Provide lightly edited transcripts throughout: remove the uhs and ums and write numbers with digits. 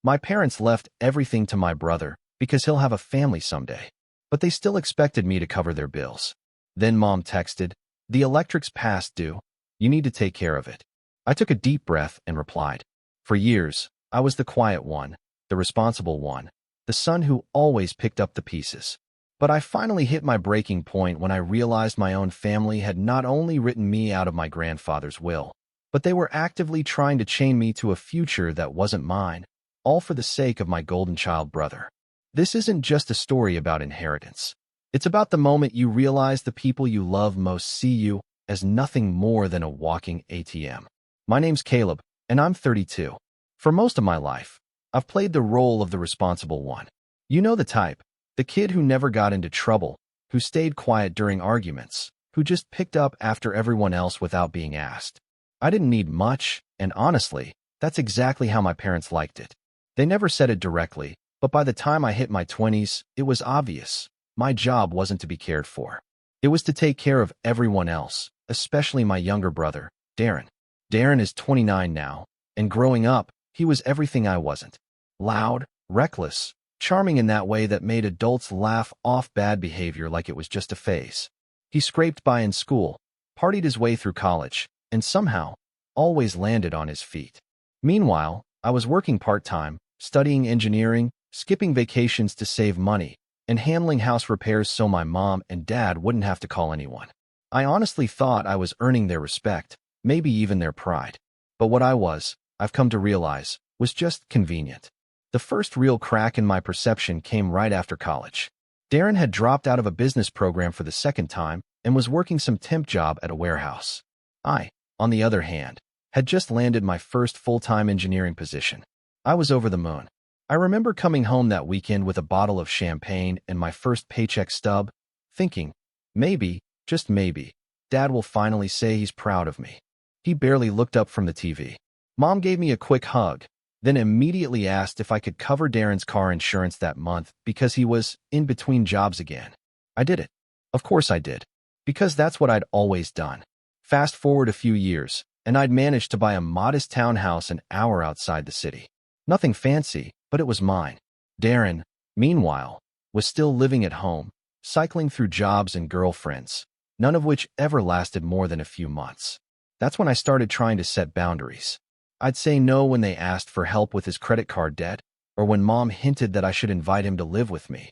My parents left everything to my brother because he'll have a family someday, but they still expected me to cover their bills. Then Mom texted, "The electric's past due. You need to take care of it." I took a deep breath and replied. For years, I was the quiet one, the responsible one, the son who always picked up the pieces. But I finally hit my breaking point when I realized my own family had not only written me out of my grandfather's will, but they were actively trying to chain me to a future that wasn't mine, all for the sake of my golden child brother. This isn't just a story about inheritance. It's about the moment you realize the people you love most see you as nothing more than a walking ATM. My name's Caleb, and I'm 32. For most of my life, I've played the role of the responsible one. You know the type, the kid who never got into trouble, who stayed quiet during arguments, who just picked up after everyone else without being asked. I didn't need much, and honestly, that's exactly how my parents liked it. They never said it directly, but by the time I hit my 20s, it was obvious. My job wasn't to be cared for. It was to take care of everyone else, especially my younger brother, Darren. Darren is 29 now, and growing up, he was everything I wasn't. Loud, reckless, charming in that way that made adults laugh off bad behavior like it was just a phase. He scraped by in school, partied his way through college, and somehow, always landed on his feet. Meanwhile, I was working part-time, studying engineering, skipping vacations to save money, and handling house repairs so my mom and dad wouldn't have to call anyone. I honestly thought I was earning their respect, maybe even their pride. But what I've come to realize, was just convenient. The first real crack in my perception came right after college. Darren had dropped out of a business program for the second time and was working some temp job at a warehouse. I, on the other hand, had just landed my first full-time engineering position. I was over the moon. I remember coming home that weekend with a bottle of champagne and my first paycheck stub, thinking, maybe, just maybe, Dad will finally say he's proud of me. He barely looked up from the TV. Mom gave me a quick hug, then immediately asked if I could cover Darren's car insurance that month because he was in between jobs again. I did it. Of course I did. Because that's what I'd always done. Fast forward a few years, and I'd managed to buy a modest townhouse an hour outside the city. Nothing fancy, but it was mine. Darren, meanwhile, was still living at home, cycling through jobs and girlfriends, none of which ever lasted more than a few months. That's when I started trying to set boundaries. I'd say no when they asked for help with his credit card debt, or when Mom hinted that I should invite him to live with me.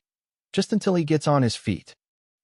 Just until he gets on his feet.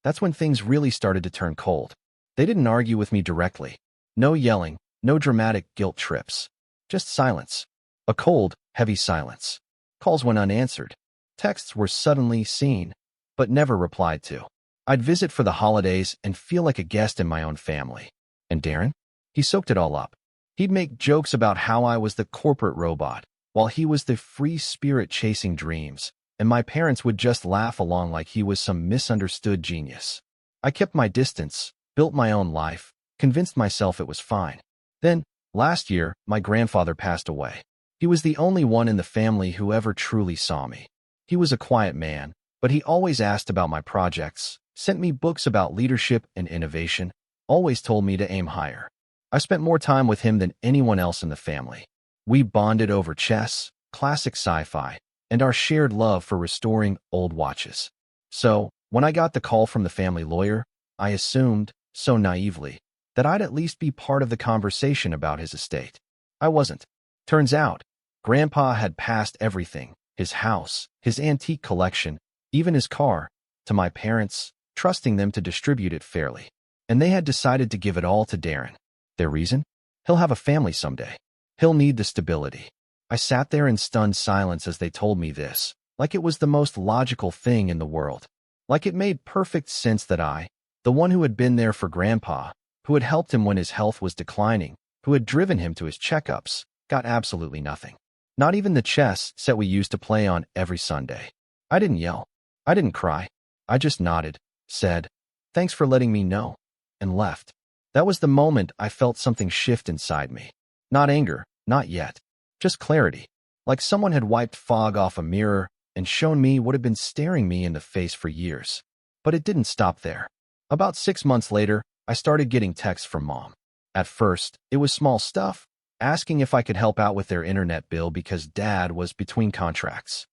That's when things really started to turn cold. They didn't argue with me directly. No yelling, no dramatic guilt trips. Just silence. A cold, heavy silence. Calls went unanswered. Texts were suddenly seen, but never replied to. I'd visit for the holidays and feel like a guest in my own family. And Darren? He soaked it all up. He'd make jokes about how I was the corporate robot, while he was the free spirit chasing dreams, and my parents would just laugh along like he was some misunderstood genius. I kept my distance, built my own life, convinced myself it was fine. Then, last year, my grandfather passed away. He was the only one in the family who ever truly saw me. He was a quiet man, but he always asked about my projects, sent me books about leadership and innovation, always told me to aim higher. I spent more time with him than anyone else in the family. We bonded over chess, classic sci-fi, and our shared love for restoring old watches. So, when I got the call from the family lawyer, I assumed, so naively, that I'd at least be part of the conversation about his estate. I wasn't. Turns out, Grandpa had passed everything, his house, his antique collection, even his car, to my parents, trusting them to distribute it fairly. And they had decided to give it all to Darren. Their reason? He'll have a family someday. He'll need the stability. I sat there in stunned silence as they told me this, like it was the most logical thing in the world. Like it made perfect sense that I, the one who had been there for Grandpa, who had helped him when his health was declining, who had driven him to his checkups, got absolutely nothing. Not even the chess set we used to play on every Sunday. I didn't yell. I didn't cry. I just nodded, said, "Thanks for letting me know," and left. That was the moment I felt something shift inside me. Not anger, not yet. Just clarity. Like someone had wiped fog off a mirror and shown me what had been staring me in the face for years. But it didn't stop there. About 6 months later, I started getting texts from Mom. At first, it was small stuff. asking if I could help out with their internet bill because Dad was between contracts.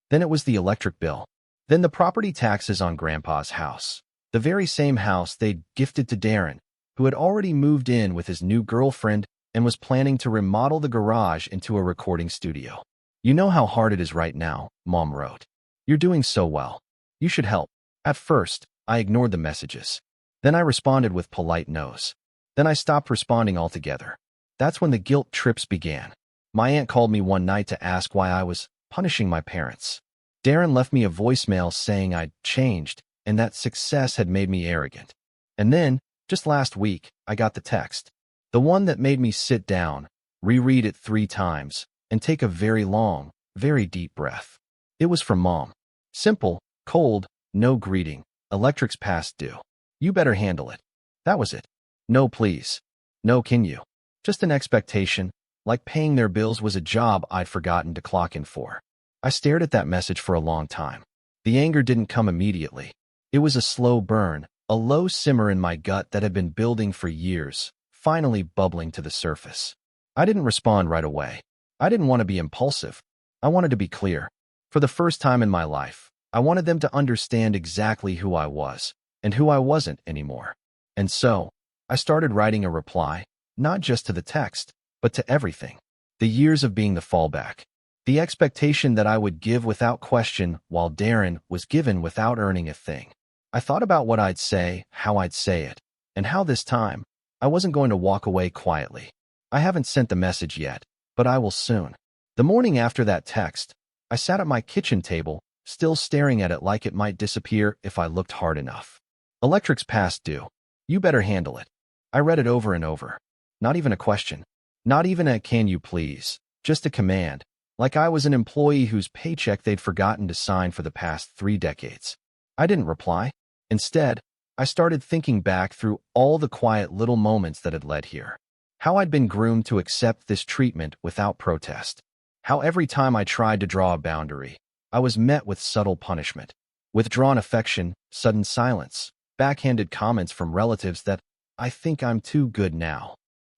Then it was the electric bill. Then the property taxes on Grandpa's house. The very same house they'd gifted to Darren, who had already moved in with his new girlfriend and was planning to remodel the garage into a recording studio. You know how hard it is right now, Mom wrote. You're doing so well. You should help. At first, I ignored the messages. Then I responded with polite no's. Then I stopped responding altogether. That's when the guilt trips began. My aunt called me one night to ask why I was punishing my parents. Darren left me a voicemail saying I'd changed and that success had made me arrogant. And then, just last week, I got the text. The one that made me sit down, reread it 3 times, and take a very long, very deep breath. It was from Mom. Simple, cold, no greeting. Electric's past due. You better handle it. That was it. No please. No can you. Just an expectation, like paying their bills was a job I'd forgotten to clock in for. I stared at that message for a long time. The anger didn't come immediately. It was a slow burn, a low simmer in my gut that had been building for years, finally bubbling to the surface. I didn't respond right away. I didn't want to be impulsive. I wanted to be clear. For the first time in my life, I wanted them to understand exactly who I was and who I wasn't anymore. And so, I started writing a reply, not just to the text, but to everything. The years of being the fallback. The expectation that I would give without question while Darren was given without earning a thing. I thought about what I'd say, how I'd say it, and how this time, I wasn't going to walk away quietly. I haven't sent the message yet, but I will soon. The morning after that text, I sat at my kitchen table, still staring at it like it might disappear if I looked hard enough. Electric's past due. You better handle it. I read it over and over. Not even a question. Not even a can you please. Just a command. Like I was an employee whose paycheck they'd forgotten to sign for the past 3 decades. I didn't reply. Instead, I started thinking back through all the quiet little moments that had led here. How I'd been groomed to accept this treatment without protest. How every time I tried to draw a boundary, I was met with subtle punishment. Withdrawn affection, sudden silence, backhanded comments from relatives that, I think I'm too good now.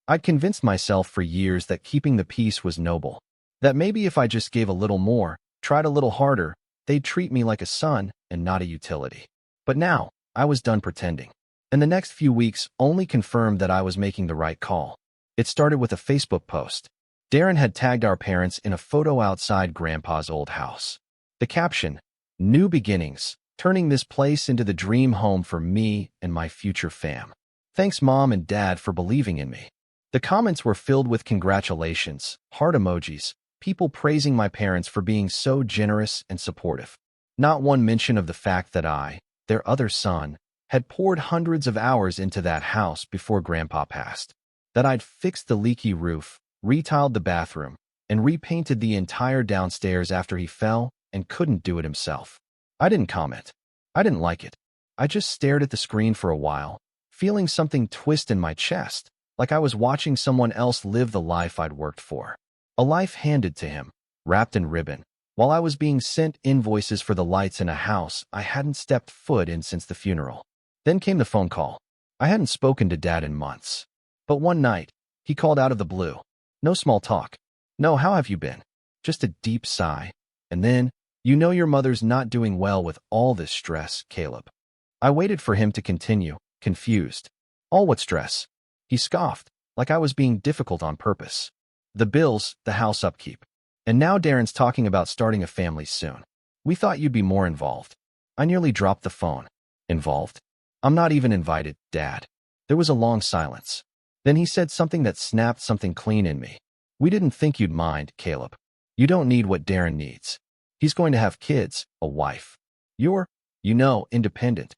I'd convinced myself for years that keeping the peace was noble. That maybe if I just gave a little more, tried a little harder, they'd treat me like a son and not a utility. But now, I was done pretending. And the next few weeks only confirmed that I was making the right call. It started with a Facebook post. Darren had tagged our parents in a photo outside Grandpa's old house. The caption, "New beginnings, turning this place into the dream home for me and my future fam. Thanks Mom and Dad for believing in me." The comments were filled with congratulations, heart emojis, people praising my parents for being so generous and supportive. Not one mention of the fact that I, their other son, had poured hundreds of hours into that house before Grandpa passed. That I'd fixed the leaky roof, retiled the bathroom, and repainted the entire downstairs after he fell and couldn't do it himself. I didn't comment. I didn't like it. I just stared at the screen for a while, feeling something twist in my chest, like I was watching someone else live the life I'd worked for. A life handed to him, wrapped in ribbon, while I was being sent invoices for the lights in a house I hadn't stepped foot in since the funeral. Then came the phone call. I hadn't spoken to Dad in months. But one night, he called out of the blue. No small talk. No, how have you been? Just a deep sigh. And then, you know your mother's not doing well with all this stress, Caleb. I waited for him to continue, confused. All what stress? He scoffed, like I was being difficult on purpose. The bills, the house upkeep. And now Darren's talking about starting a family soon. We thought you'd be more involved. I nearly dropped the phone. Involved? I'm not even invited, Dad. There was a long silence. Then he said something that snapped something clean in me. We didn't think you'd mind, Caleb. You don't need what Darren needs. He's going to have kids, a wife. You're, independent.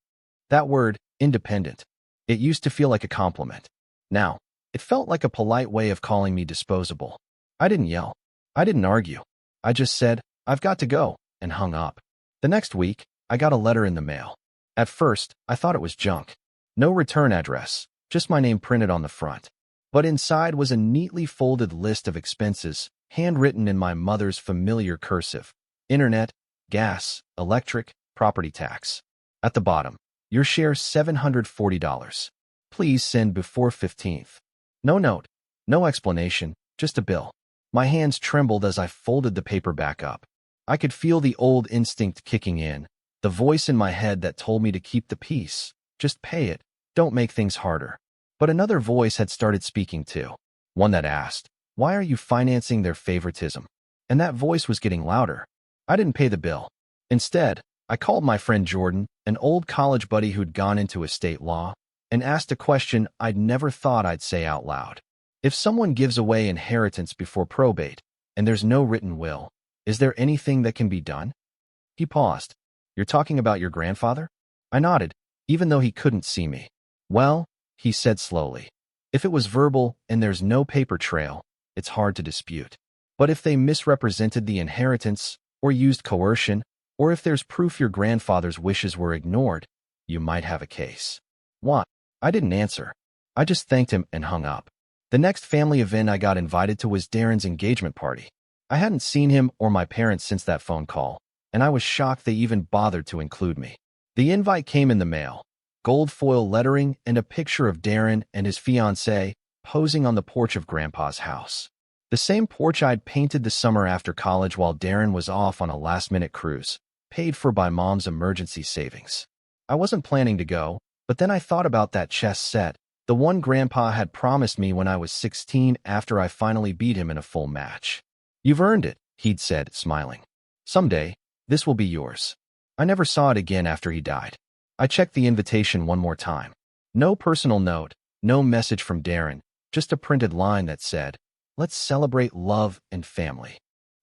That word, independent. It used to feel like a compliment. Now, it felt like a polite way of calling me disposable. I didn't yell. I didn't argue. I just said, I've got to go, and hung up. The next week, I got a letter in the mail. At first, I thought it was junk. No return address, just my name printed on the front. But inside was a neatly folded list of expenses, handwritten in my mother's familiar cursive. Internet, gas, electric, property tax. At the bottom, your share $740. Please send before 15th. No note, no explanation, just a bill. My hands trembled as I folded the paper back up. I could feel the old instinct kicking in, the voice in my head that told me to keep the peace. Just pay it. Don't make things harder. But another voice had started speaking too. One that asked, "Why are you financing their favoritism?" And that voice was getting louder. I didn't pay the bill. Instead, I called my friend Jordan, an old college buddy who'd gone into estate law, and asked a question I'd never thought I'd say out loud. If someone gives away inheritance before probate, and there's no written will, is there anything that can be done? He paused. You're talking about your grandfather? I nodded, even though he couldn't see me. Well, he said slowly, if it was verbal and there's no paper trail, it's hard to dispute. But if they misrepresented the inheritance, or used coercion, or if there's proof your grandfather's wishes were ignored, you might have a case. What? I didn't answer. I just thanked him and hung up. The next family event I got invited to was Darren's engagement party. I hadn't seen him or my parents since that phone call, and I was shocked they even bothered to include me. The invite came in the mail, gold foil lettering and a picture of Darren and his fiancée posing on the porch of Grandpa's house. The same porch I'd painted the summer after college while Darren was off on a last-minute cruise, paid for by Mom's emergency savings. I wasn't planning to go, but then I thought about that chess set, the one Grandpa had promised me when I was 16 after I finally beat him in a full match. You've earned it, he'd said, smiling. Someday, this will be yours. I never saw it again after he died. I checked the invitation one more time. No personal note, no message from Darren, just a printed line that said, "Let's celebrate love and family."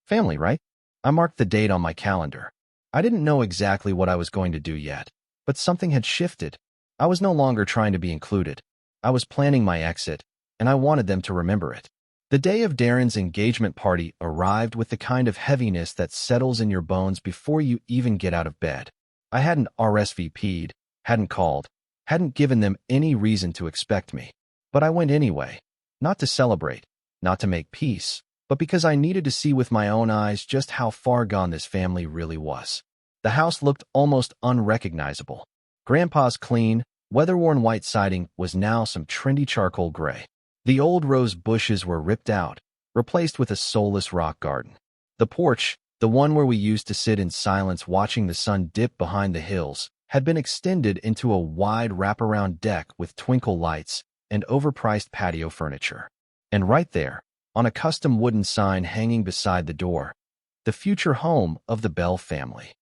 Family, right? I marked the date on my calendar. I didn't know exactly what I was going to do yet, but something had shifted. I was no longer trying to be included. I was planning my exit, and I wanted them to remember it. The day of Darren's engagement party arrived with the kind of heaviness that settles in your bones before you even get out of bed. I hadn't RSVP'd, hadn't called, hadn't given them any reason to expect me. But I went anyway, not to celebrate, not to make peace, but because I needed to see with my own eyes just how far gone this family really was. The house looked almost unrecognizable. Grandpa's clean, weather-worn white siding was now some trendy charcoal gray. The old rose bushes were ripped out, replaced with a soulless rock garden. The porch, the one where we used to sit in silence watching the sun dip behind the hills, had been extended into a wide wraparound deck with twinkle lights and overpriced patio furniture. And right there, on a custom wooden sign hanging beside the door, the future home of the Bell family.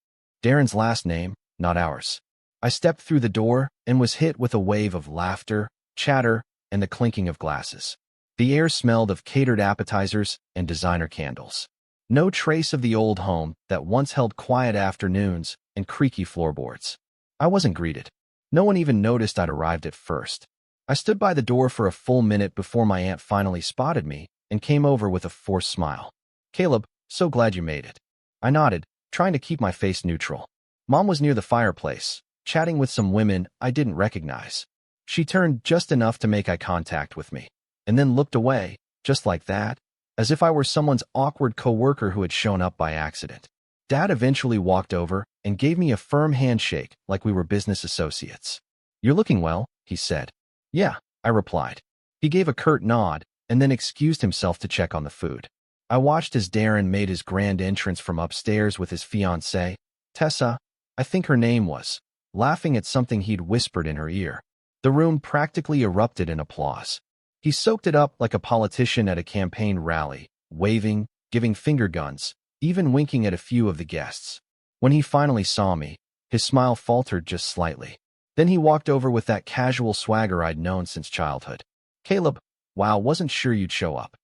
Darren's last name, not ours. I stepped through the door and was hit with a wave of laughter, chatter, and the clinking of glasses. The air smelled of catered appetizers and designer candles. No trace of the old home that once held quiet afternoons and creaky floorboards. I wasn't greeted. No one even noticed I'd arrived at first. I stood by the door for a full minute before my aunt finally spotted me and came over with a forced smile. "Caleb, so glad you made it." I nodded, trying to keep my face neutral. Mom was near the fireplace, chatting with some women I didn't recognize. She turned just enough to make eye contact with me, and then looked away, just like that, as if I were someone's awkward coworker who had shown up by accident. Dad eventually walked over and gave me a firm handshake like we were business associates. "You're looking well," he said. "Yeah," I replied. He gave a curt nod and then excused himself to check on the food. I watched as Darren made his grand entrance from upstairs with his fiancée, Tessa, I think her name was, laughing at something he'd whispered in her ear. The room practically erupted in applause. He soaked it up like a politician at a campaign rally, waving, giving finger guns, even winking at a few of the guests. When he finally saw me, his smile faltered just slightly. Then he walked over with that casual swagger I'd known since childhood. "Caleb, wow, wasn't sure you'd show up."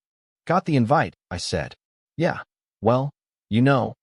"Got the invite," I said. "Yeah, well, no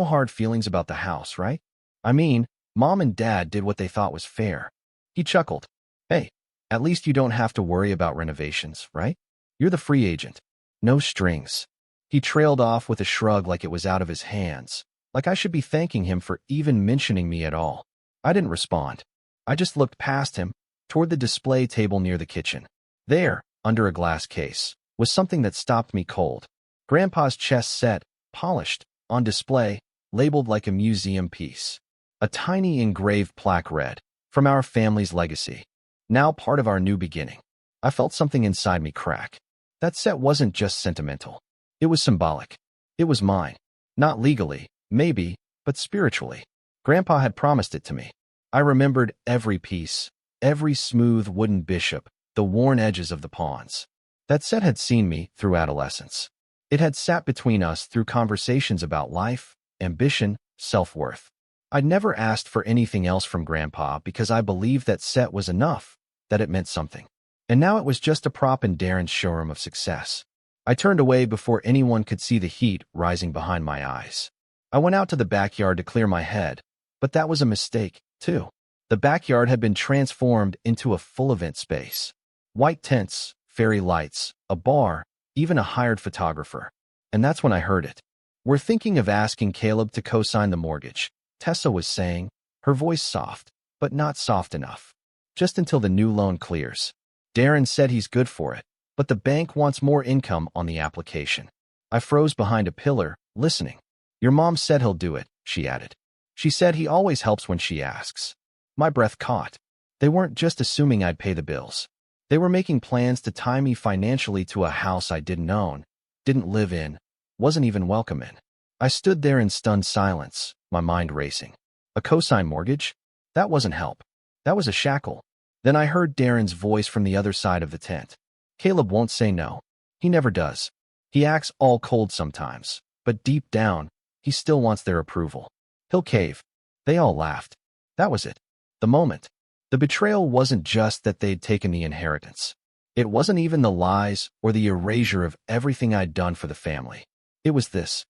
hard feelings about the house, right? I mean, Mom and Dad did what they thought was fair." He chuckled. "Hey, at least you don't have to worry about renovations, right? You're the free agent. No strings." He trailed off with a shrug like it was out of his hands, like I should be thanking him for even mentioning me at all. I didn't respond. I just looked past him, toward the display table near the kitchen. There, under a glass case, was something that stopped me cold. Grandpa's chess set, polished, on display, labeled like a museum piece. A tiny engraved plaque read, "From our family's legacy. Now part of our new beginning." I felt something inside me crack. That set wasn't just sentimental. It was symbolic. It was mine. Not legally, maybe, but spiritually. Grandpa had promised it to me. I remembered every piece, every smooth wooden bishop, the worn edges of the pawns. That set had seen me through adolescence. It had sat between us through conversations about life, ambition, self-worth. I'd never asked for anything else from Grandpa because I believed that set was enough, that it meant something. And now it was just a prop in Darren's showroom of success. I turned away before anyone could see the heat rising behind my eyes. I went out to the backyard to clear my head, but that was a mistake, too. The backyard had been transformed into a full event space. White tents, fairy lights, a bar, even a hired photographer. And that's when I heard it. "We're thinking of asking Caleb to co-sign the mortgage," Tessa was saying, her voice soft, but not soft enough. "Just until the new loan clears. Darren said he's good for it, but the bank wants more income on the application." I froze behind a pillar, listening. "Your mom said he'll do it," she added. "She said he always helps when she asks." My breath caught. They weren't just assuming I'd pay the bills. They were making plans to tie me financially to a house I didn't own, didn't live in, wasn't even welcome in. I stood there in stunned silence, my mind racing. A cosign mortgage? That wasn't help. That was a shackle. Then I heard Darren's voice from the other side of the tent. "Caleb won't say no. He never does. He acts all cold sometimes, but deep down, he still wants their approval. He'll cave." They all laughed. That was it. The moment. The betrayal wasn't just that they'd taken the inheritance. It wasn't even the lies or the erasure of everything I'd done for the family. It was this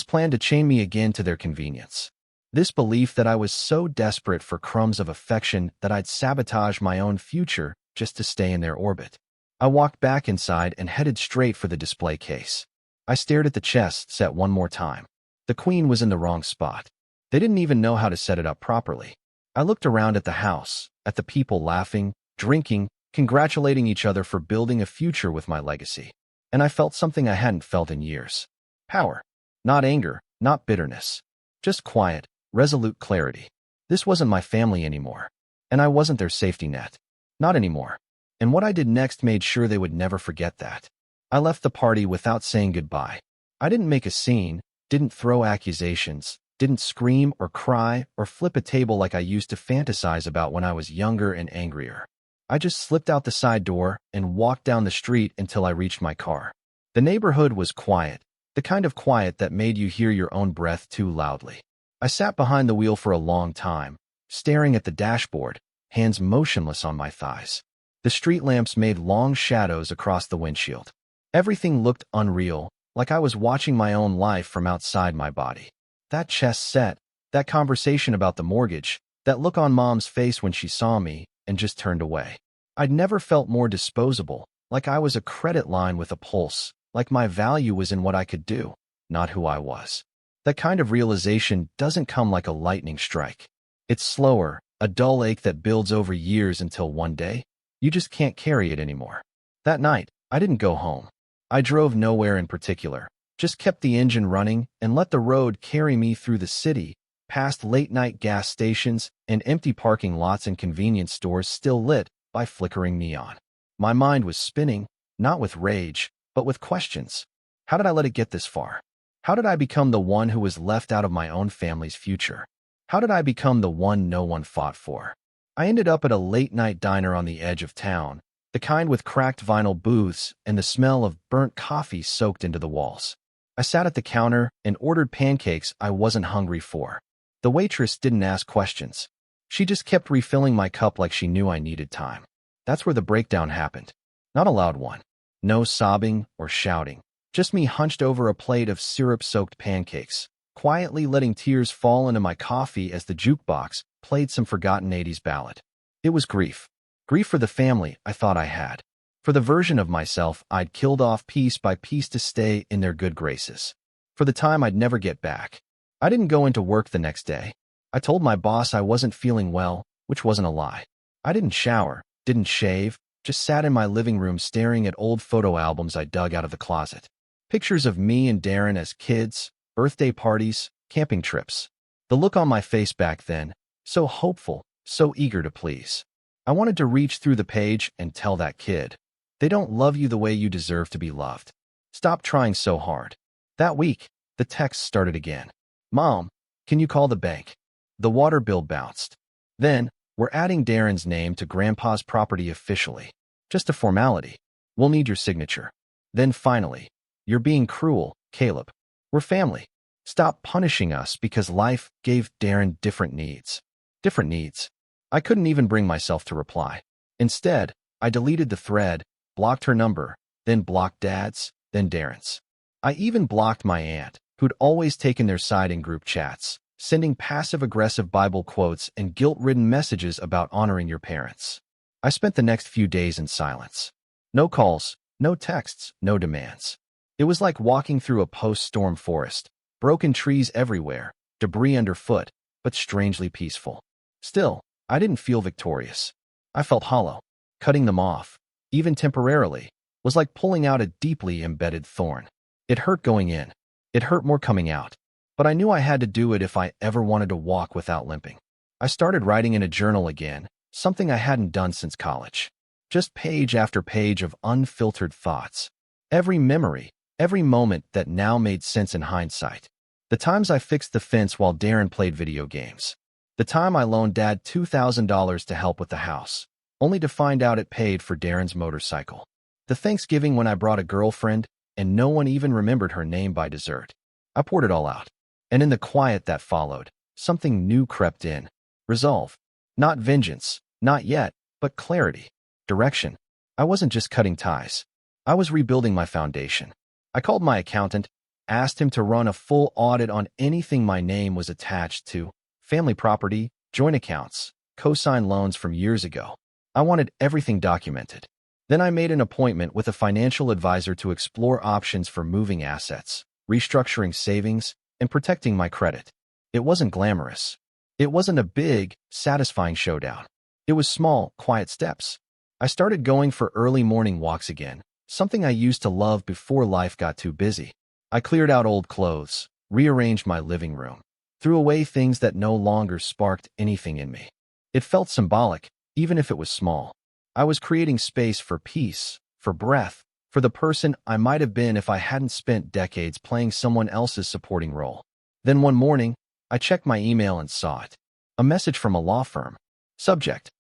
plan to chain me again to their convenience. This belief that I was so desperate for crumbs of affection that I'd sabotage my own future just to stay in their orbit. I walked back inside and headed straight for the display case. I stared at the chess set one more time. The queen was in the wrong spot. They didn't even know how to set it up properly. I looked around at the house, at the people laughing, drinking, congratulating each other for building a future with my legacy. And I felt something I hadn't felt in years. Power. Not anger, not bitterness. Just quiet, resolute clarity. This wasn't my family anymore. And I wasn't their safety net. Not anymore. And what I did next made sure they would never forget that. I left the party without saying goodbye. I didn't make a scene, didn't throw accusations, didn't scream or cry or flip a table like I used to fantasize about when I was younger and angrier. I just slipped out the side door and walked down the street until I reached my car. The neighborhood was quiet, the kind of quiet that made you hear your own breath too loudly. I sat behind the wheel for a long time, staring at the dashboard, hands motionless on my thighs. The street lamps made long shadows across the windshield. Everything looked unreal, like I was watching my own life from outside my body. That chess set, that conversation about the mortgage, that look on Mom's face when she saw me and just turned away. I'd never felt more disposable, like I was a credit line with a pulse, like my value was in what I could do, not who I was. That kind of realization doesn't come like a lightning strike. It's slower, a dull ache that builds over years until one day, you just can't carry it anymore. That night, I didn't go home. I drove nowhere in particular, just kept the engine running and let the road carry me through the city, past late-night gas stations and empty parking lots and convenience stores still lit by flickering neon. My mind was spinning, not with rage, but with questions. How did I let it get this far? How did I become the one who was left out of my own family's future? How did I become the one no one fought for? I ended up at a late-night diner on the edge of town, the kind with cracked vinyl booths and the smell of burnt coffee soaked into the walls. I sat at the counter and ordered pancakes I wasn't hungry for. The waitress didn't ask questions. She just kept refilling my cup like she knew I needed time. That's where the breakdown happened. Not a loud one. No sobbing or shouting. Just me hunched over a plate of syrup-soaked pancakes, quietly letting tears fall into my coffee as the jukebox played some forgotten 80s ballad. It was grief. Grief for the family I thought I had. For the version of myself I'd killed off piece by piece to stay in their good graces. For the time I'd never get back. I didn't go into work the next day. I told my boss I wasn't feeling well, which wasn't a lie. I didn't shower, didn't shave, just sat in my living room staring at old photo albums I dug out of the closet. Pictures of me and Darren as kids, birthday parties, camping trips. The look on my face back then, so hopeful, so eager to please. I wanted to reach through the page and tell that kid, They don't love you the way you deserve to be loved. Stop trying so hard. That week, the texts started again. Mom, can you call the bank? The water bill bounced. Then, we're adding Darren's name to Grandpa's property officially. Just a formality. We'll need your signature. Then finally, you're being cruel, Caleb. We're family. Stop punishing us because life gave Darren different needs. Different needs. I couldn't even bring myself to reply. Instead, I deleted the thread, blocked her number, then blocked Dad's, then Darren's. I even blocked my aunt, who'd always taken their side in group chats, sending passive-aggressive Bible quotes and guilt-ridden messages about honoring your parents. I spent the next few days in silence. No calls, no texts, no demands. It was like walking through a post-storm forest, broken trees everywhere, debris underfoot, but strangely peaceful. Still, I didn't feel victorious. I felt hollow. Cutting them off, even temporarily, was like pulling out a deeply embedded thorn. It hurt going in. It hurt more coming out. But I knew I had to do it if I ever wanted to walk without limping. I started writing in a journal again, something I hadn't done since college. Just page after page of unfiltered thoughts. Every memory, every moment that now made sense in hindsight. The times I fixed the fence while Darren played video games. The time I loaned Dad $2,000 to help with the house, only to find out it paid for Darren's motorcycle. The Thanksgiving when I brought a girlfriend, and no one even remembered her name by dessert. I poured it all out. And in the quiet that followed, something new crept in. Resolve. Not vengeance, not yet, but clarity. Direction. I wasn't just cutting ties. I was rebuilding my foundation. I called my accountant, asked him to run a full audit on anything my name was attached to, family property, joint accounts, co-signed loans from years ago. I wanted everything documented. Then I made an appointment with a financial advisor to explore options for moving assets, restructuring savings, and protecting my credit. It wasn't glamorous. It wasn't a big, satisfying showdown. It was small, quiet steps. I started going for early morning walks again, something I used to love before life got too busy. I cleared out old clothes, rearranged my living room, threw away things that no longer sparked anything in me. It felt symbolic, even if it was small. I was creating space for peace, for breath, for the person I might have been if I hadn't spent decades playing someone else's supporting role. Then one morning, I checked my email and saw it. A message from a law firm. Subject: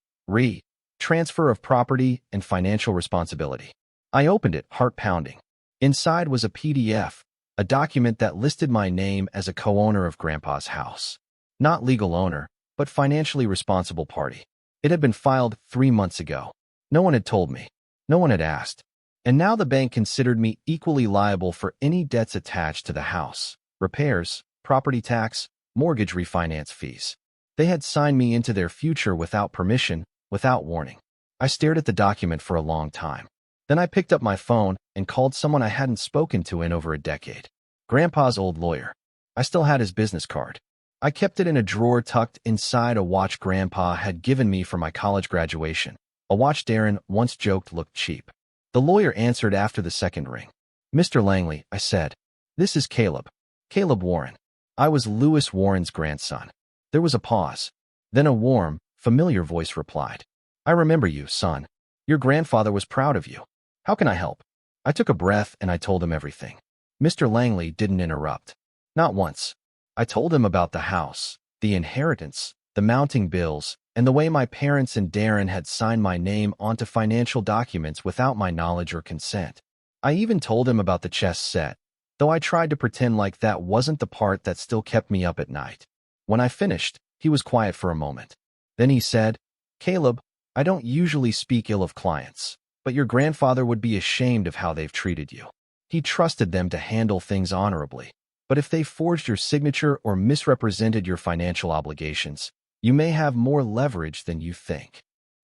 Transfer of property and financial responsibility. I opened it, heart pounding. Inside was a PDF, a document that listed my name as a co-owner of Grandpa's house. Not legal owner, but financially responsible party. It had been filed 3 months ago. No one had told me. No one had asked. And now the bank considered me equally liable for any debts attached to the house: repairs, property tax, mortgage refinance fees. They had signed me into their future without permission, without warning. I stared at the document for a long time. Then I picked up my phone and called someone I hadn't spoken to in over a decade. Grandpa's old lawyer. I still had his business card. I kept it in a drawer tucked inside a watch Grandpa had given me for my college graduation, a watch Darren once joked looked cheap. The lawyer answered after the second ring. "Mr. Langley," I said. "This is Caleb. Caleb Warren. I was Lewis Warren's grandson." There was a pause. Then a warm, familiar voice replied. "I remember you, son. Your grandfather was proud of you. How can I help?" I took a breath and I told him everything. Mr. Langley didn't interrupt. Not once. I told him about the house, the inheritance, the mounting bills, and the way my parents and Darren had signed my name onto financial documents without my knowledge or consent. I even told him about the chess set, though I tried to pretend like that wasn't the part that still kept me up at night. When I finished, he was quiet for a moment. Then he said, "Caleb, I don't usually speak ill of clients, but your grandfather would be ashamed of how they've treated you. He trusted them to handle things honorably. But if they forged your signature or misrepresented your financial obligations, you may have more leverage than you think."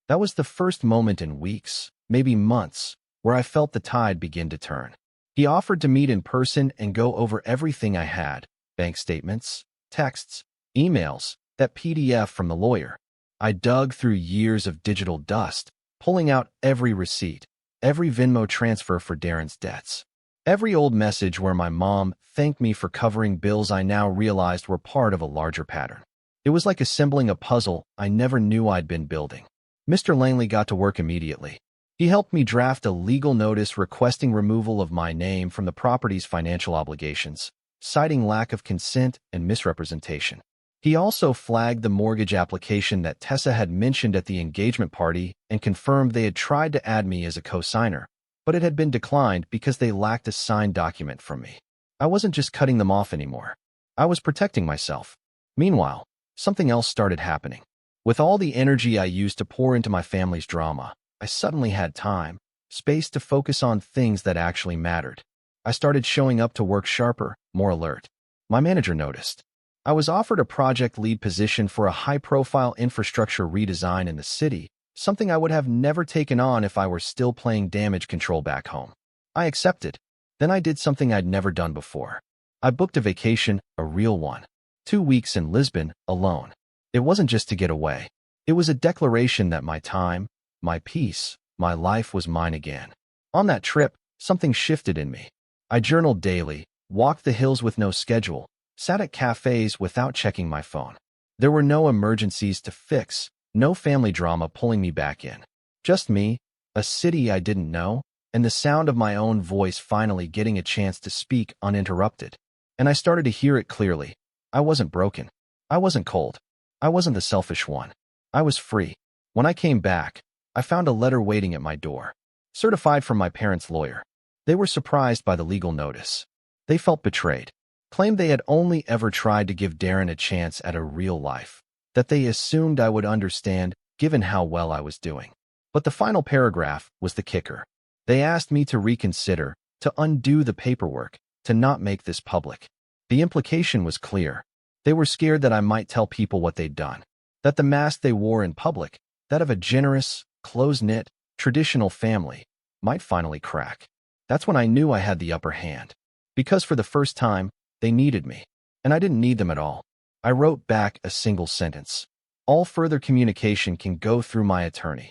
That was the first moment in weeks, maybe months, where I felt the tide begin to turn. He offered to meet in person and go over everything I had: bank statements, texts, emails, that PDF from the lawyer. I dug through years of digital dust, pulling out every receipt, every Venmo transfer for Darren's debts, every old message where my mom thanked me for covering bills I now realized were part of a larger pattern. It was like assembling a puzzle I never knew I'd been building. Mr. Langley got to work immediately. He helped me draft a legal notice requesting removal of my name from the property's financial obligations, citing lack of consent and misrepresentation. He also flagged the mortgage application that Tessa had mentioned at the engagement party and confirmed they had tried to add me as a co-signer, but it had been declined because they lacked a signed document from me. I wasn't just cutting them off anymore. I was protecting myself. Meanwhile, something else started happening. With all the energy I used to pour into my family's drama, I suddenly had time, space to focus on things that actually mattered. I started showing up to work sharper, more alert. My manager noticed. I was offered a project lead position for a high-profile infrastructure redesign in the city, something I would have never taken on if I were still playing damage control back home. I accepted. Then I did something I'd never done before. I booked a vacation, a real one. 2 weeks in Lisbon, alone. It wasn't just to get away. It was a declaration that my time, my peace, my life was mine again. On that trip, something shifted in me. I journaled daily, walked the hills with no schedule, sat at cafes without checking my phone. There were no emergencies to fix, no family drama pulling me back in. Just me, a city I didn't know, and the sound of my own voice finally getting a chance to speak uninterrupted. And I started to hear it clearly. I wasn't broken. I wasn't cold. I wasn't the selfish one. I was free. When I came back, I found a letter waiting at my door, certified from my parents' lawyer. They were surprised by the legal notice. They felt betrayed, claimed they had only ever tried to give Darren a chance at a real life, that they assumed I would understand given how well I was doing. But the final paragraph was the kicker. They asked me to reconsider, to undo the paperwork, to not make this public. The implication was clear. They were scared that I might tell people what they'd done, that the mask they wore in public, that of a generous, close-knit, traditional family, might finally crack. That's when I knew I had the upper hand. Because for the first time, they needed me, and I didn't need them at all. I wrote back a single sentence. All further communication can go through my attorney.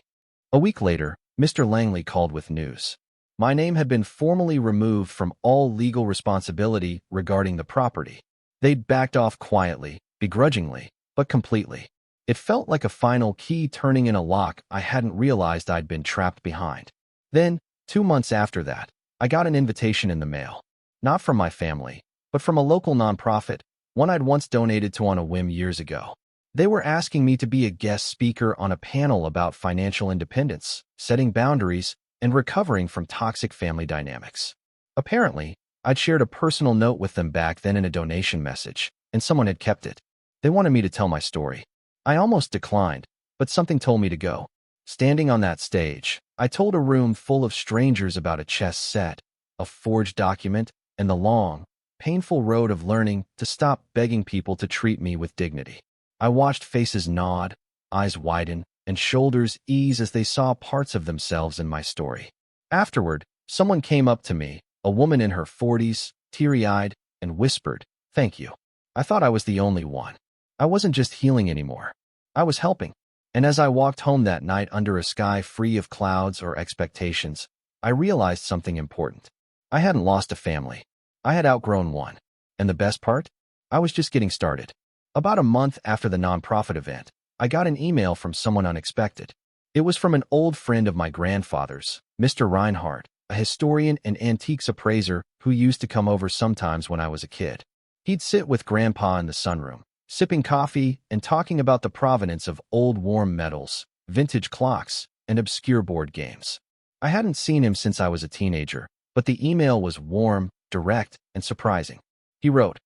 A week later, Mr. Langley called with news. My name had been formally removed from all legal responsibility regarding the property. They'd backed off quietly, begrudgingly, but completely. It felt like a final key turning in a lock I hadn't realized I'd been trapped behind. Then, 2 months after that, I got an invitation in the mail. Not from my family, but from a local nonprofit, one I'd once donated to on a whim years ago. They were asking me to be a guest speaker on a panel about financial independence, setting boundaries, and recovering from toxic family dynamics. Apparently, I'd shared a personal note with them back then in a donation message, and someone had kept it. They wanted me to tell my story. I almost declined, but something told me to go. Standing on that stage, I told a room full of strangers about a chess set, a forged document, and the long, painful road of learning to stop begging people to treat me with dignity. I watched faces nod, eyes widen, and shoulders ease as they saw parts of themselves in my story. Afterward, someone came up to me, a woman in her 40s, teary-eyed, and whispered, "Thank you." I thought I was the only one. I wasn't just healing anymore. I was helping. And as I walked home that night under a sky free of clouds or expectations, I realized something important. I hadn't lost a family. I had outgrown one. And the best part? I was just getting started. About a month after the nonprofit event, I got an email from someone unexpected. It was from an old friend of my grandfather's, Mr. Reinhardt, a historian and antiques appraiser who used to come over sometimes when I was a kid. He'd sit with Grandpa in the sunroom, sipping coffee and talking about the provenance of old warm metals, vintage clocks, and obscure board games. I hadn't seen him since I was a teenager, but the email was warm, direct, and surprising. He wrote,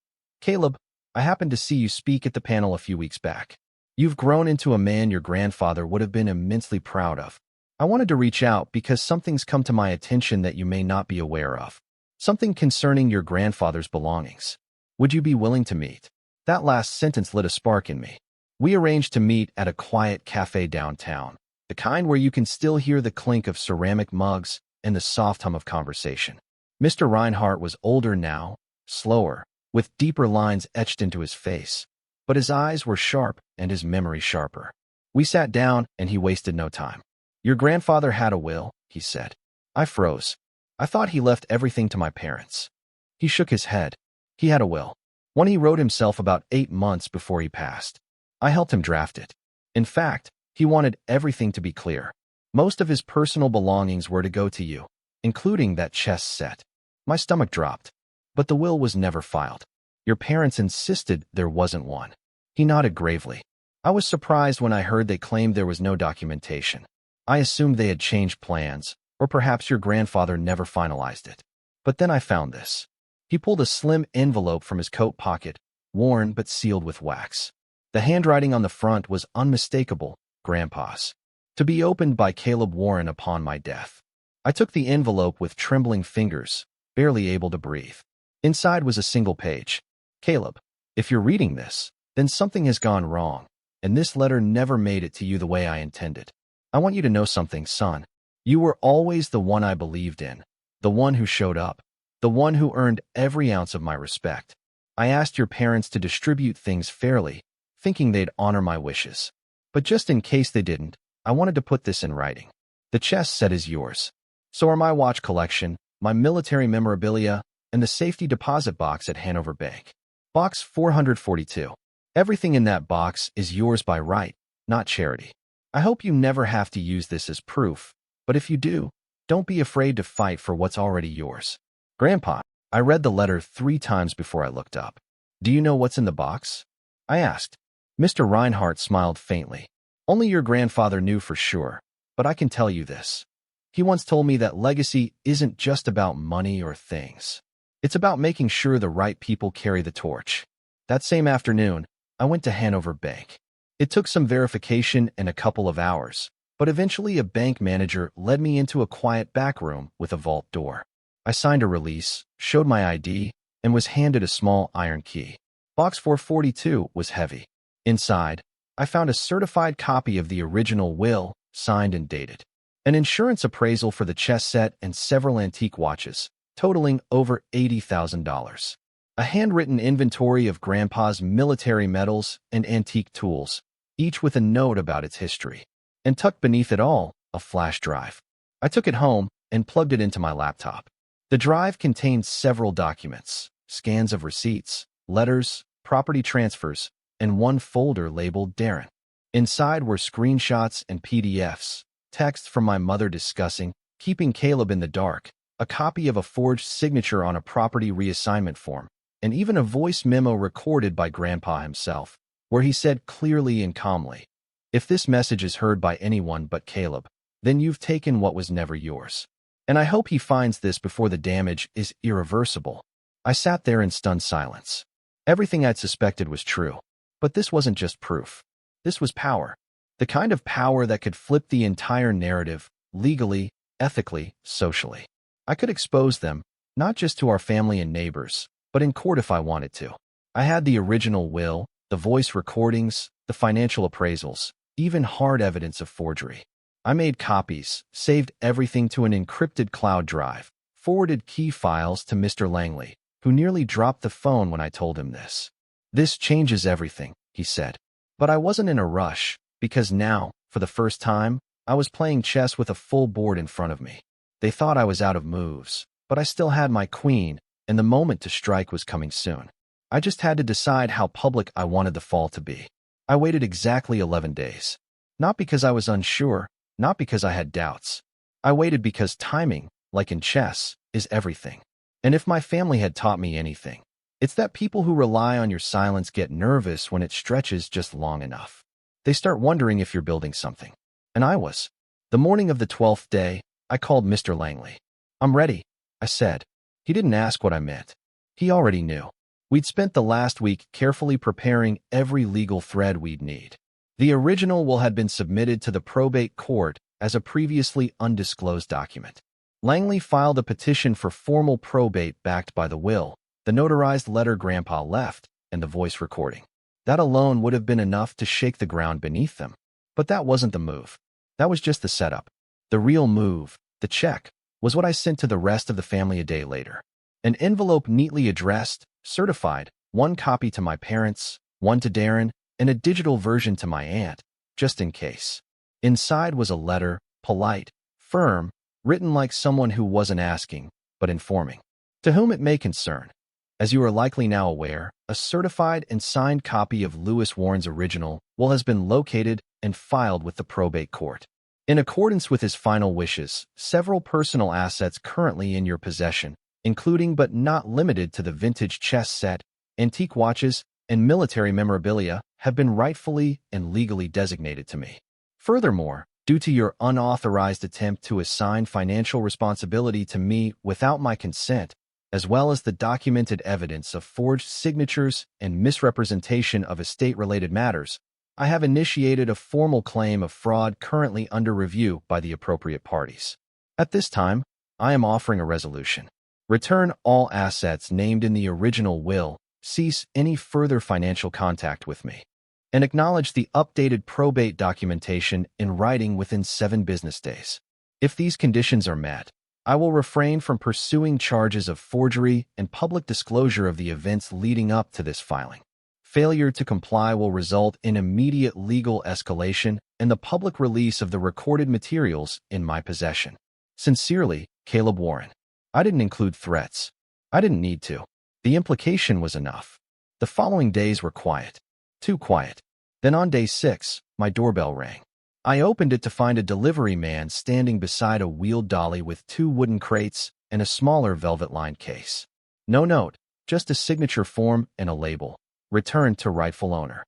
"Caleb, I happened to see you speak at the panel a few weeks back. You've grown into a man your grandfather would have been immensely proud of. I wanted to reach out because something's come to my attention that you may not be aware of. Something concerning your grandfather's belongings. Would you be willing to meet?" That last sentence lit a spark in me. We arranged to meet at a quiet cafe downtown, the kind where you can still hear the clink of ceramic mugs and the soft hum of conversation. Mr. Reinhardt was older now, slower, with deeper lines etched into his face, but his eyes were sharp and his memory sharper. We sat down and he wasted no time. "Your grandfather had a will," he said. I froze. I thought he left everything to my parents. He shook his head. He had a will. One he wrote himself about 8 months before he passed. I helped him draft it. In fact, he wanted everything to be clear. Most of his personal belongings were to go to you, including that chess set. My stomach dropped. But the will was never filed. Your parents insisted there wasn't one. He nodded gravely. I was surprised when I heard they claimed there was no documentation. I assumed they had changed plans, or perhaps your grandfather never finalized it. But then I found this. He pulled a slim envelope from his coat pocket, worn but sealed with wax. The handwriting on the front was unmistakable, Grandpa's. To be opened by Caleb Warren upon my death. I took the envelope with trembling fingers, barely able to breathe. Inside was a single page. Caleb, if you're reading this, then something has gone wrong, and this letter never made it to you the way I intended. I want you to know something, son. You were always the one I believed in, the one who showed up, the one who earned every ounce of my respect. I asked your parents to distribute things fairly, thinking they'd honor my wishes. But just in case they didn't, I wanted to put this in writing. The chess set is yours. So are my watch collection, my military memorabilia, and the safety deposit box at Hanover Bank. Box 442. Everything in that box is yours by right, not charity. I hope you never have to use this as proof, but if you do, don't be afraid to fight for what's already yours. Grandpa, I read the letter 3 times before I looked up. Do you know what's in the box? I asked. Mr. Reinhardt smiled faintly. Only your grandfather knew for sure, but I can tell you this. He once told me that legacy isn't just about money or things. It's about making sure the right people carry the torch. That same afternoon, I went to Hanover Bank. It took some verification and a couple of hours, but eventually a bank manager led me into a quiet back room with a vault door. I signed a release, showed my ID, and was handed a small iron key. Box 442 was heavy. Inside, I found a certified copy of the original will, signed and dated. An insurance appraisal for the chess set and several antique watches, totaling over $80,000. A handwritten inventory of Grandpa's military medals and antique tools, each with a note about its history. And tucked beneath it all, a flash drive. I took it home and plugged it into my laptop. The drive contained several documents, scans of receipts, letters, property transfers, and one folder labeled Darren. Inside were screenshots and PDFs, text from my mother discussing keeping Caleb in the dark, a copy of a forged signature on a property reassignment form, and even a voice memo recorded by Grandpa himself, where he said clearly and calmly, "If this message is heard by anyone but Caleb, then you've taken what was never yours. And I hope he finds this before the damage is irreversible." I sat there in stunned silence. Everything I'd suspected was true. But this wasn't just proof. This was power. The kind of power that could flip the entire narrative, legally, ethically, socially. I could expose them, not just to our family and neighbors, but in court if I wanted to. I had the original will, the voice recordings, the financial appraisals, even hard evidence of forgery. I made copies, saved everything to an encrypted cloud drive, forwarded key files to Mr. Langley, who nearly dropped the phone when I told him this. "This changes everything," he said. But I wasn't in a rush, because now, for the first time, I was playing chess with a full board in front of me. They thought I was out of moves, but I still had my queen, and the moment to strike was coming soon. I just had to decide how public I wanted the fall to be. I waited exactly 11 days. Not because I was unsure, not because I had doubts. I waited because timing, like in chess, is everything. And if my family had taught me anything, it's that people who rely on your silence get nervous when it stretches just long enough. They start wondering if you're building something. And I was. The morning of the 12th day, I called Mr. Langley. "I'm ready," I said. He didn't ask what I meant. He already knew. We'd spent the last week carefully preparing every legal thread we'd need. The original will had been submitted to the probate court as a previously undisclosed document. Langley filed a petition for formal probate backed by the will, the notarized letter Grandpa left, and the voice recording. That alone would have been enough to shake the ground beneath them. But that wasn't the move. That was just the setup. The real move, the check, was what I sent to the rest of the family a day later. An envelope neatly addressed, certified, one copy to my parents, one to Darren, and a digital version to my aunt, just in case. Inside was a letter, polite, firm, written like someone who wasn't asking, but informing. To whom it may concern. As you are likely now aware, a certified and signed copy of Lewis Warren's original will has been located and filed with the probate court. In accordance with his final wishes, several personal assets currently in your possession, including but not limited to the vintage chess set, antique watches, and military memorabilia, have been rightfully and legally designated to me. Furthermore, due to your unauthorized attempt to assign financial responsibility to me without my consent, as well as the documented evidence of forged signatures and misrepresentation of estate-related matters, I have initiated a formal claim of fraud currently under review by the appropriate parties. At this time, I am offering a resolution. Return all assets named in the original will, cease any further financial contact with me, and acknowledge the updated probate documentation in writing within 7 business days. If these conditions are met, I will refrain from pursuing charges of forgery and public disclosure of the events leading up to this filing. Failure to comply will result in immediate legal escalation and the public release of the recorded materials in my possession. Sincerely, Caleb Warren. I didn't include threats. I didn't need to. The implication was enough. The following days were quiet. Too quiet. Then on day 6, my doorbell rang. I opened it to find a delivery man standing beside a wheeled dolly with 2 wooden crates and a smaller velvet-lined case. No note, just a signature form and a label. Returned to rightful owner.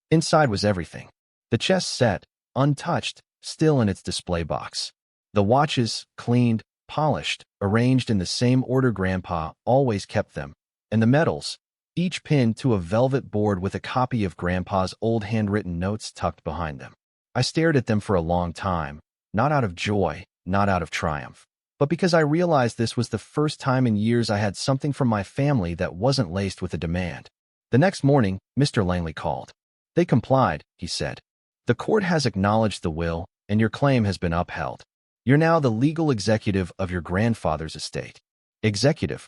Inside was everything. The chess set, untouched, still in its display box. The watches, cleaned, polished, arranged in the same order Grandpa always kept them. And the medals, each pinned to a velvet board with a copy of Grandpa's old handwritten notes tucked behind them. I stared at them for a long time, not out of joy, not out of triumph, but because I realized this was the first time in years I had something from my family that wasn't laced with a demand. The next morning, Mr. Langley called. They complied, he said. The court has acknowledged the will, and your claim has been upheld. You're now the legal executive of your grandfather's estate. Executive?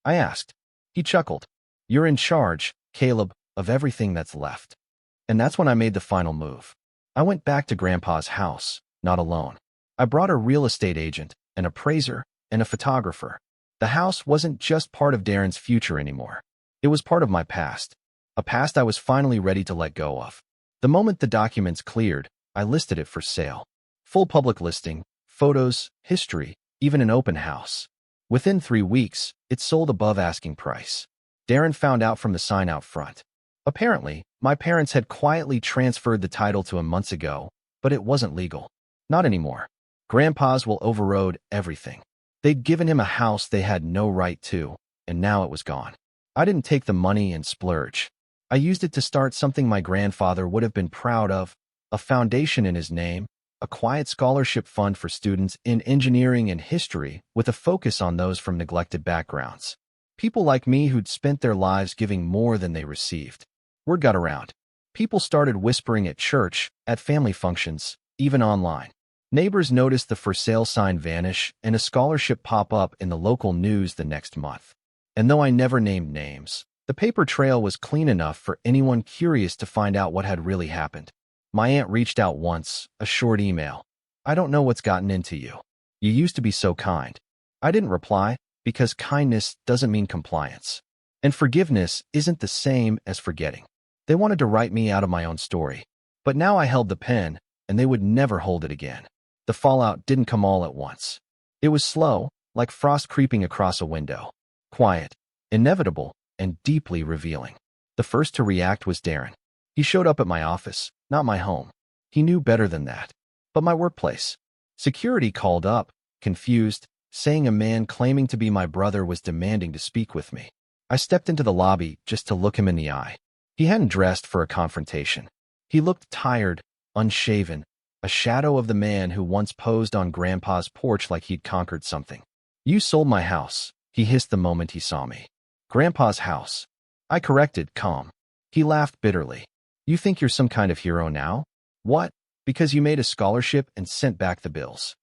I asked. He chuckled. You're in charge, Caleb, of everything that's left. And that's when I made the final move. I went back to Grandpa's house, not alone. I brought a real estate agent, an appraiser, and a photographer. The house wasn't just part of Darren's future anymore. It was part of my past, a past I was finally ready to let go of. The moment the documents cleared, I listed it for sale. Full public listing, photos, history, even an open house. Within 3 weeks, it sold above asking price. Darren found out from the sign out front. Apparently, my parents had quietly transferred the title to him months ago, but it wasn't legal. Not anymore. Grandpa's will overrode everything. They'd given him a house they had no right to, and now it was gone. I didn't take the money and splurge. I used it to start something my grandfather would have been proud of, a foundation in his name, a quiet scholarship fund for students in engineering and history with a focus on those from neglected backgrounds. People like me who'd spent their lives giving more than they received. Word got around. People started whispering at church, at family functions, even online. Neighbors noticed the for sale sign vanish and a scholarship pop up in the local news the next month. And though I never named names, the paper trail was clean enough for anyone curious to find out what had really happened. My aunt reached out once, a short email. I don't know what's gotten into you. You used to be so kind. I didn't reply, because kindness doesn't mean compliance. And forgiveness isn't the same as forgetting. They wanted to write me out of my own story. But now I held the pen, and they would never hold it again. The fallout didn't come all at once. It was slow, like frost creeping across a window. Quiet, inevitable, and deeply revealing. The first to react was Darren. He showed up at my office, not my home. He knew better than that. But my workplace. Security called up, confused, saying a man claiming to be my brother was demanding to speak with me. I stepped into the lobby just to look him in the eye. He hadn't dressed for a confrontation. He looked tired, unshaven, a shadow of the man who once posed on Grandpa's porch like he'd conquered something. You sold my house, he hissed the moment he saw me. Grandpa's house. I corrected, calm. He laughed bitterly. You think you're some kind of hero now? What? Because you made a scholarship and sent back the bills.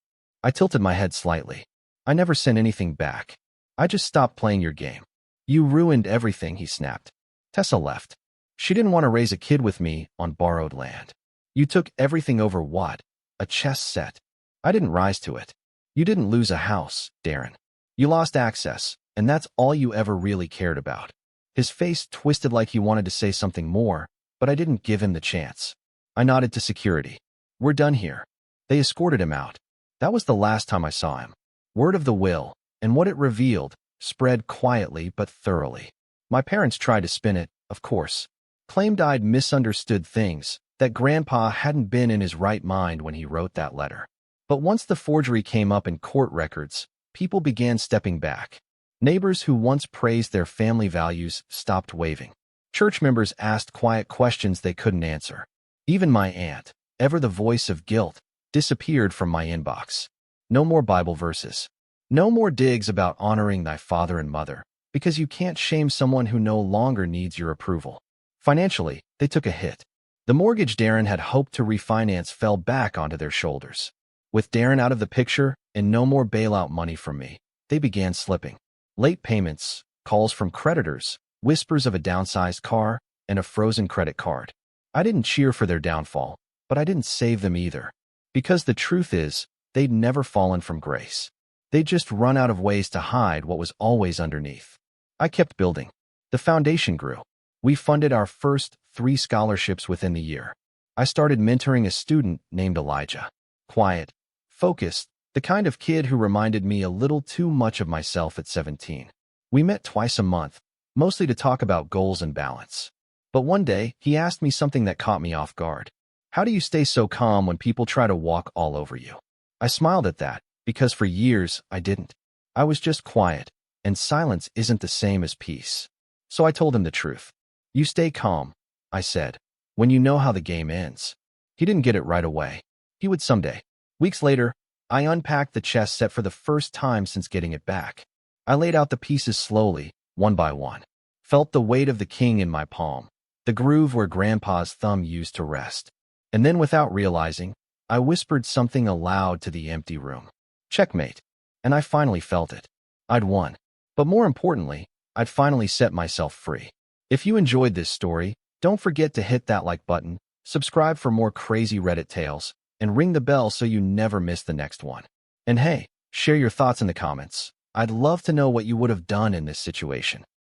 I tilted my head slightly. I never sent anything back. I just stopped playing your game. You ruined everything, he snapped. Tessa left. She didn't want to raise a kid with me on borrowed land. You took everything over what? A chess set. I didn't rise to it. You didn't lose a house, Darren. You lost access, and that's all you ever really cared about. His face twisted like he wanted to say something more, but I didn't give him the chance. I nodded to security. We're done here. They escorted him out. That was the last time I saw him. Word of the will, and what it revealed, spread quietly but thoroughly. My parents tried to spin it, of course. Claimed I'd misunderstood things, that Grandpa hadn't been in his right mind when he wrote that letter. But once the forgery came up in court records, people began stepping back. Neighbors who once praised their family values stopped waving. Church members asked quiet questions they couldn't answer. Even my aunt, ever the voice of guilt, disappeared from my inbox. No more Bible verses. No more digs about honoring thy father and mother, because you can't shame someone who no longer needs your approval. Financially, they took a hit. The mortgage Darren had hoped to refinance fell back onto their shoulders. With Darren out of the picture and no more bailout money from me, they began slipping. Late payments, calls from creditors, whispers of a downsized car, and a frozen credit card. I didn't cheer for their downfall, but I didn't save them either. Because the truth is, they'd never fallen from grace. They'd just run out of ways to hide what was always underneath. I kept building. The foundation grew. We funded our first 3 scholarships within the year. I started mentoring a student named Elijah. Quiet, focused, the kind of kid who reminded me a little too much of myself at 17. We met twice a month, mostly to talk about goals and balance. But one day, he asked me something that caught me off guard. How do you stay so calm when people try to walk all over you? I smiled at that, because for years, I didn't. I was just quiet, and silence isn't the same as peace. So I told him the truth. You stay calm, I said, when you know how the game ends. He didn't get it right away. He would someday. Weeks later, I unpacked the chess set for the first time since getting it back. I laid out the pieces slowly, one by one. Felt the weight of the king in my palm, the groove where Grandpa's thumb used to rest. And then without realizing, I whispered something aloud to the empty room. Checkmate. And I finally felt it. I'd won. But more importantly, I'd finally set myself free. If you enjoyed this story, don't forget to hit that like button, subscribe for more crazy Reddit tales, and ring the bell so you never miss the next one. And hey, share your thoughts in the comments. I'd love to know what you would have done in this situation.